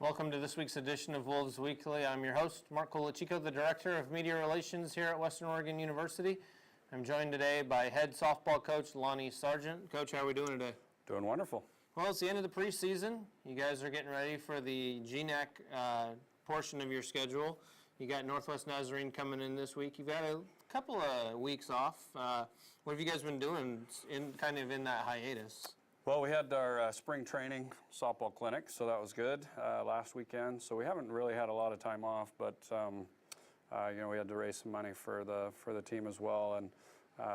Welcome to this week's edition of Wolves Weekly. I'm your host, Mark Colachico, the Director of Media Relations here at Western Oregon University. I'm joined today by head softball coach Lonny Sargent. Coach, how are we doing today? Doing wonderful. Well, it's the end of the preseason. You guys are getting ready for the GNAC portion of your schedule. You got Northwest Nazarene coming in this week. You've got a couple of weeks off. What have you guys been doing in that hiatus? Well, we had our spring training softball clinic, so that was good last weekend. So we haven't really had a lot of time off, but we had to raise some money for the team as well, and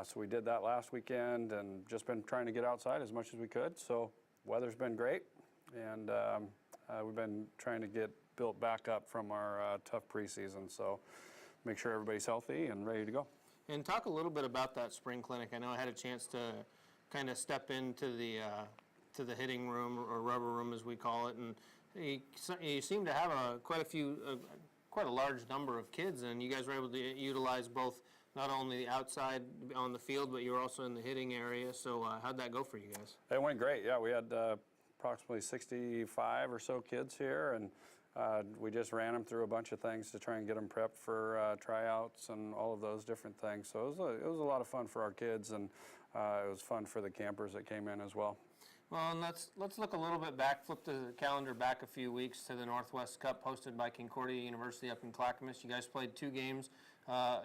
so we did that last weekend, and just been trying to get outside as much as we could. So weather's been great, and we've been trying to get built back up from our tough preseason. So make sure everybody's healthy and ready to go. And talk a little bit about that spring clinic. I know I had a chance to kind of step into the hitting room, or rubber room as we call it, and you seem to have quite a large number of kids, and you guys were able to utilize both not only the outside on the field, but you were also in the hitting area. So how'd that go for you guys? It went great. Yeah, we had approximately 65 or so kids here, and we just ran them through a bunch of things to try and get them prepped for tryouts and all of those different things. So it was a lot of fun for our kids, and it was fun for the campers that came in as well. Well, and let's look a little bit back, flip the calendar back a few weeks to the Northwest Cup hosted by Concordia University up in Clackamas. You guys played 2 games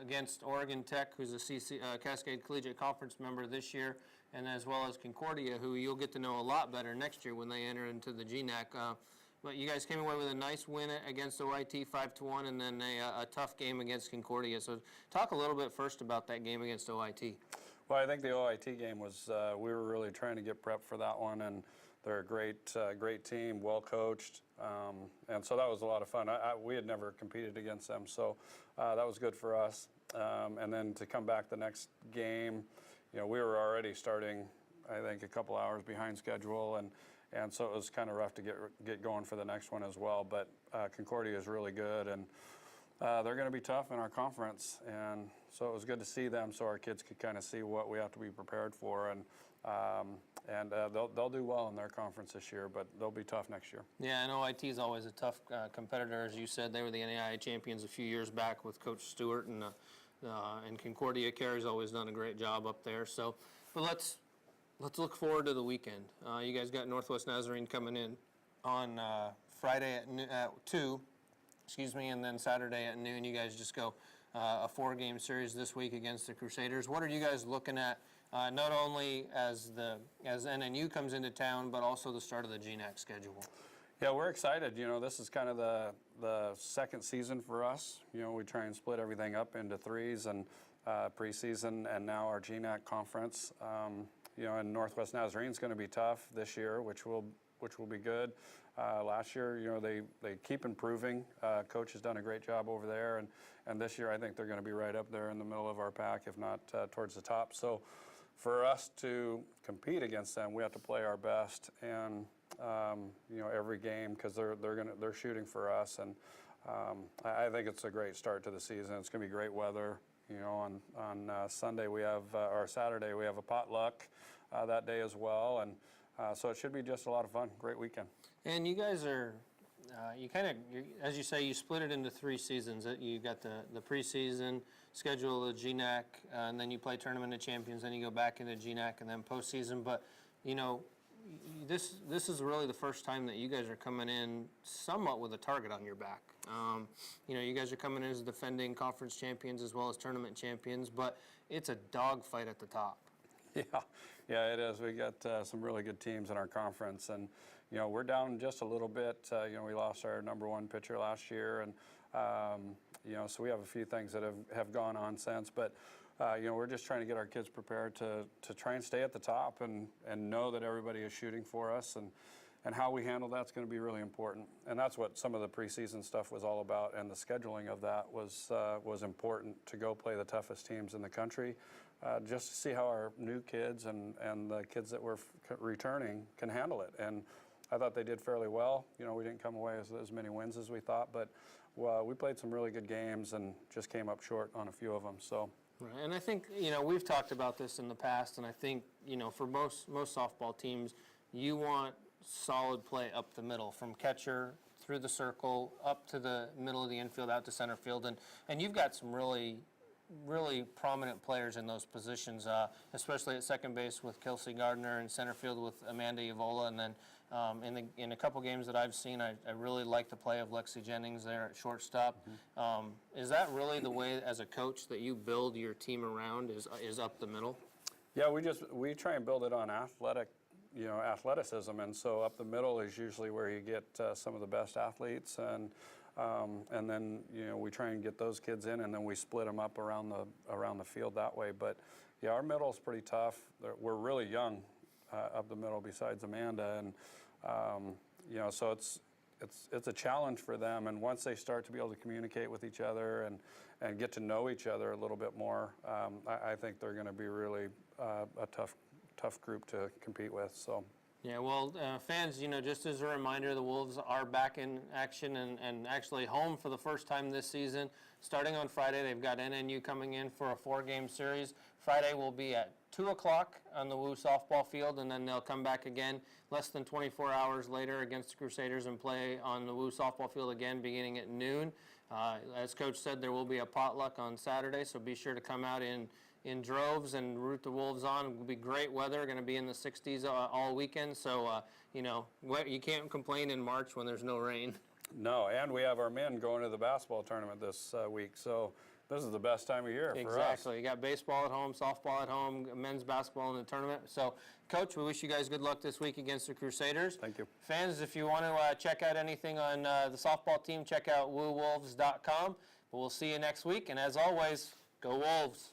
against Oregon Tech, who's a Cascade Collegiate Conference member this year, and as well as Concordia, who you'll get to know a lot better next year when they enter into the GNAC. But you guys came away with a nice win against OIT 5-1, and then a tough game against Concordia. So talk a little bit first about that game against OIT. Well, I think the OIT game was, we were really trying to get prepped for that one, and they're a great team, well coached, and so that was a lot of fun. We had never competed against them, so that was good for us. And then to come back the next game, we were already starting, I think, a couple hours behind schedule, and so it was kind of rough to get going for the next one as well. But Concordia is really good, and they're going to be tough in our conference, and so it was good to see them, so our kids could kind of see what we have to be prepared for, and they'll do well in their conference this year, but they'll be tough next year. Yeah, and OIT is always a tough competitor, as you said. They were the NAIA champions a few years back with Coach Stewart, and Concordia. Carrie's always done a great job up there. So, but let's look forward to the weekend. You guys got Northwest Nazarene coming in on Friday at 2. And then Saturday at noon, you guys just go a 4-game series this week against the Crusaders. What are you guys looking at, not only as NNU comes into town, but also the start of the GNAC schedule? Yeah, we're excited. This is kind of the second season for us. We try and split everything up into 3s, and preseason, and now our GNAC conference. And Northwest Nazarene is going to be tough this year, which will be good. Last year, they keep improving. Coach has done a great job over there, and this year I think they're going to be right up there in the middle of our pack, if not towards the top. So for us to compete against them, we have to play our best, and every game, because they're shooting for us, and I think it's a great start to the season. It's going to be great weather. On Sunday or Saturday we have a potluck that day as well, and so it should be just a lot of fun. Great weekend. And you guys are, as you say, you split it into 3 seasons. You got the preseason schedule of the GNAC, and then you play Tournament of Champions, then you go back into GNAC, and then postseason. But, this is really the first time that you guys are coming in somewhat with a target on your back. You guys are coming in as defending conference champions as well as tournament champions, but it's a dogfight at the top. Yeah, it is. We got some really good teams in our conference, and we're down just a little bit. We lost our #1 pitcher last year, and so we have a few things that have gone on since. But we're just trying to get our kids prepared to try and stay at the top, and know that everybody is shooting for us, and how we handle that's going to be really important. And that's what some of the preseason stuff was all about, and the scheduling of that was important, to go play the toughest teams in the country, just to see how our new kids and the kids that were returning can handle it. And I thought they did fairly well. We didn't come away with as many wins as we thought, but we played some really good games and just came up short on a few of them. So. Right, and I think, we've talked about this in the past, and I think, for most softball teams, you want solid play up the middle, from catcher through the circle, up to the middle of the infield, out to center field, and you've got some really prominent players in those positions, especially at second base with Kelsey Gardner and center field with Amanda Evola. And then in a couple games that I've seen, I really like the play of Lexi Jennings there at shortstop. Is that really the way, as a coach, that you build your team around, is up the middle? Yeah, we try and build it on athleticism, and so up the middle is usually where you get some of the best athletes, and then we try and get those kids in, and then we split them up around the field that way. But yeah, our middle is pretty tough. We're really young up the middle, besides Amanda, and so it's a challenge for them. And once they start to be able to communicate with each other and get to know each other a little bit more, I think they're going to be really a tough group to compete with. So. Yeah, well, fans, just as a reminder, the Wolves are back in action and actually home for the first time this season. Starting on Friday, they've got NNU coming in for a 4-game series. Friday will be at 2 o'clock on the Woo softball field, and then they'll come back again less than 24 hours later against the Crusaders and play on the Woo softball field again beginning at noon. As Coach said, there will be a potluck on Saturday, so be sure to come out in droves and root the Wolves on. It will be great weather, going to be in the 60s all weekend, so you can't complain in March when there's no rain. No, and we have our men going to the basketball tournament this week, so this is the best time of year for us. Exactly. You got baseball at home, softball at home, men's basketball in the tournament. So, Coach, we wish you guys good luck this week against the Crusaders. Thank you. Fans, if you want to check out anything on the softball team, check out woowolves.com. But we'll see you next week, and as always, go Wolves.